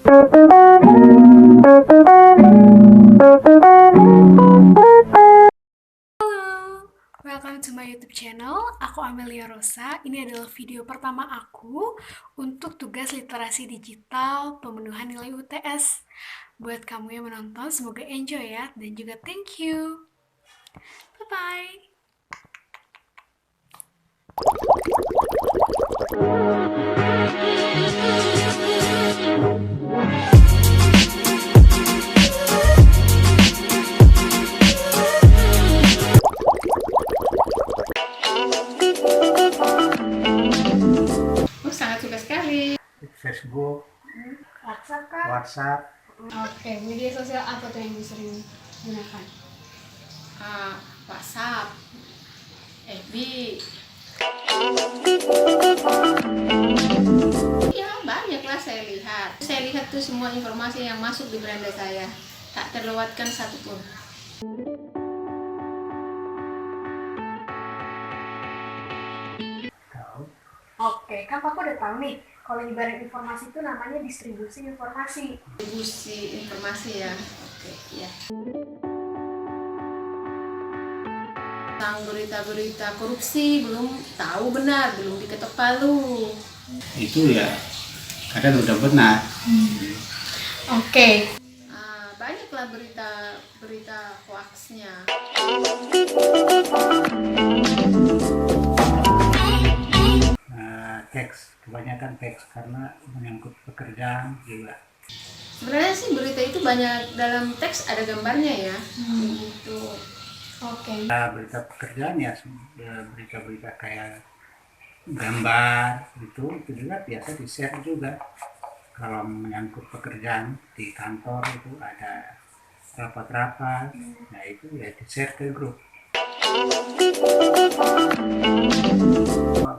Welcome to my YouTube channel. Aku Amelia Rosa. Ini adalah video pertama aku untuk tugas literasi digital pemenuhan nilai UTS. Buat kamu yang menonton, semoga enjoy ya, dan juga thank you. Bye-bye. Sangat suka sekali. Facebook, WhatsApp kan? WhatsApp, Oke, media sosial apa tuh yang sering gunakan? WhatsApp, FB. Ya banyaklah saya lihat. Saya lihat tuh semua informasi yang masuk di beranda saya, tak terlewatkan satupun. tahu. Oke, kan Papa udah tahu nih, kalau nyebarin informasi itu namanya distribusi informasi. Distribusi informasi ya. Oke, ya. Tentang berita-berita korupsi belum tahu benar, belum diketok palu. Itu ya kadang udah benar. Oke. Banyaklah berita hoaxnya. Teks, kebanyakan teks karena menyangkut pekerjaan juga. Sebenarnya sih berita itu banyak dalam teks ada gambarnya ya. Gitu. Oke. Berita pekerjaan ya berita-berita kayak gambar itu juga biasa di-share juga. Kalau menyangkut pekerjaan di kantor itu ada rapat-rapat, nah itu ya di-share ke grup.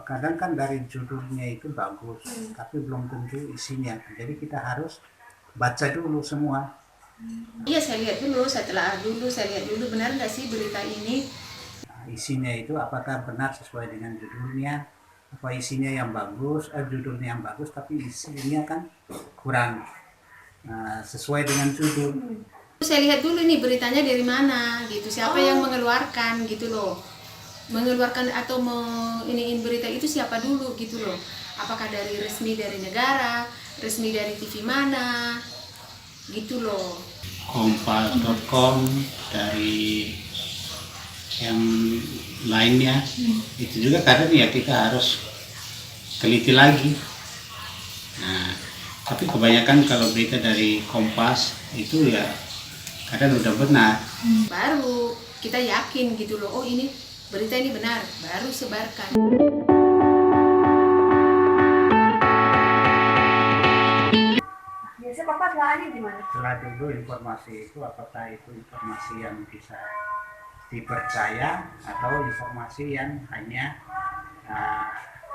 Kadang kan dari judulnya itu bagus, tapi belum tentu isinya. Jadi kita harus baca dulu semua. Iya, saya lihat dulu, saya telah dulu, saya lihat dulu benar nggak sih berita ini. Nah, isinya itu apakah benar sesuai dengan judulnya? Apa isinya yang bagus, judulnya yang bagus, tapi isinya kan kurang sesuai dengan judul. Saya lihat dulu nih beritanya dari mana, gitu. Siapa yang mengeluarkan, gitu loh. Mengeluarkan atau iniin berita itu siapa dulu, gitu loh. Apakah dari resmi dari negara, resmi dari TV mana, gitu loh. Kompas.com dari yang lainnya itu juga kadang ya kita harus teliti lagi. Nah, tapi kebanyakan kalau berita dari Kompas itu ya kadang udah benar. Baru kita yakin gitu loh, oh ini berita ini benar, baru sebarkan. Biasanya Papa telahnya gimana? Setelah dulu informasi itu apakah itu informasi yang bisa dipercaya atau informasi yang hanya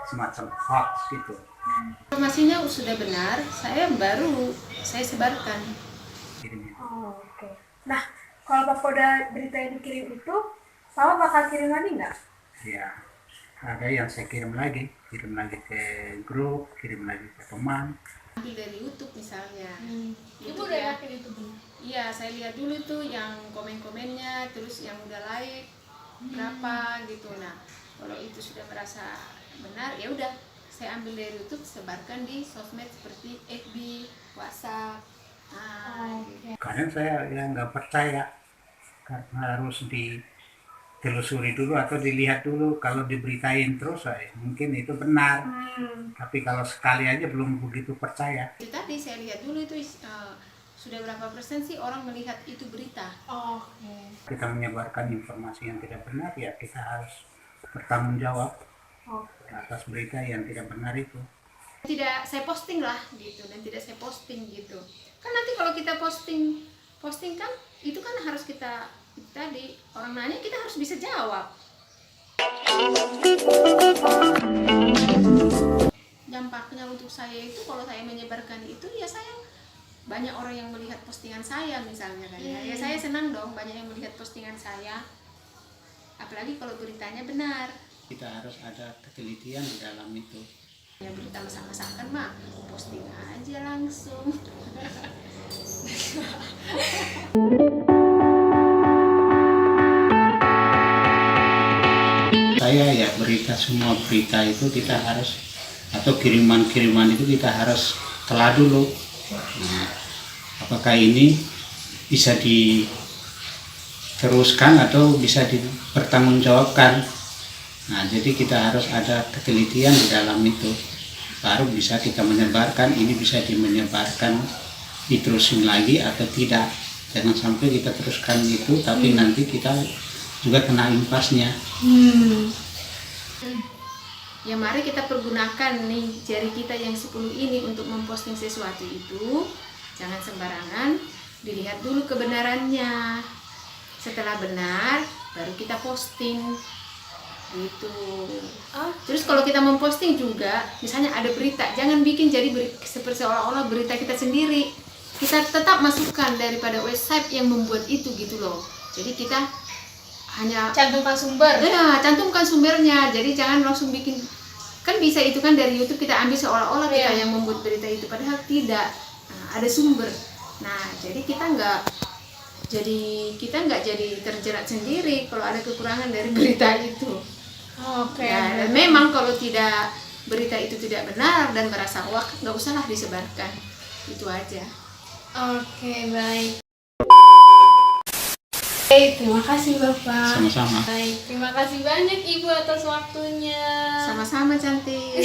semacam hoax gitu. Informasinya sudah benar, saya sebarkan. Oke. Nah, kalau Papa udah berita yang dikirim itu, Papa bakal kirim lagi nggak? Ya, ada yang saya kirim lagi ke grup, kirim lagi ke teman. Ambil dari YouTube misalnya. Ibu YouTube udah ya. yakin itu benar? Iya, saya lihat dulu tuh yang komen-komennya, terus yang udah like berapa gitu. Nah, kalau itu sudah merasa benar, ya udah saya ambil dari YouTube, sebarkan di sosmed seperti FB, WhatsApp. Gitu. Kadang saya yang nggak percaya karena harus ditelusuri dulu atau dilihat dulu. Kalau diberitain terus mungkin itu benar. Tapi kalau sekali aja belum begitu percaya. Itu tadi saya lihat dulu itu sudah berapa persen sih orang melihat itu berita. Oke. Kita menyebarkan informasi yang tidak benar ya kita harus bertanggung jawab atas berita yang tidak benar itu. Tidak saya posting lah gitu, dan tidak saya posting gitu. Kan nanti kalau kita posting kan itu kan harus kita tadi orang nanya kita harus bisa jawab. Dampaknya untuk saya itu kalau saya menyebarkan itu ya saya banyak orang yang melihat postingan saya misalnya kan ya saya senang dong banyak yang melihat postingan saya, apalagi kalau beritanya benar. Kita harus ada ketelitian di dalam itu. Ya berita masak-masakan mah posting aja langsung. kita semua berita itu kita harus, atau kiriman-kiriman itu kita harus telah dulu. Nah, apakah ini bisa diteruskan atau bisa dipertanggungjawabkan. Nah, jadi kita harus ada ketelitian di dalam itu, baru bisa kita menyebarkan. Ini bisa menyebarkan, diterusin lagi atau tidak. Jangan sampai kita teruskan itu tapi nanti kita juga kena impasnya. Ya mari kita pergunakan nih jari kita yang 10 ini untuk memposting sesuatu itu. Jangan sembarangan, dilihat dulu kebenarannya. Setelah benar, baru kita posting gitu. Terus kalau kita memposting juga, misalnya ada berita, jangan bikin jadi seperti seolah-olah berita kita sendiri. Kita tetap masukkan daripada website yang membuat itu gitu loh. Jadi kita hanya Cantumkan sumber. ya cantumkan sumbernya. Jadi jangan langsung bikin, kan bisa itu kan dari YouTube kita ambil seolah-olah kita yang membuat berita itu, padahal tidak. Nah, ada sumber. Nah, jadi kita nggak jadi terjerat sendiri kalau ada kekurangan dari berita itu. Oke. Ya, dan memang kalau berita itu tidak benar dan merasa hoax, nggak usahlah disebarkan. Itu aja. Oke, baik. Terima kasih Bapak. Sama-sama. Baik, terima kasih banyak Ibu atas waktunya. Sama-sama cantik.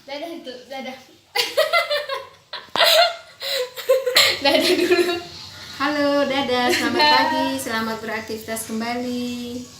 Dadah itu, dadah. Dadah dulu. Halo, dadah, selamat pagi, selamat beraktivitas kembali.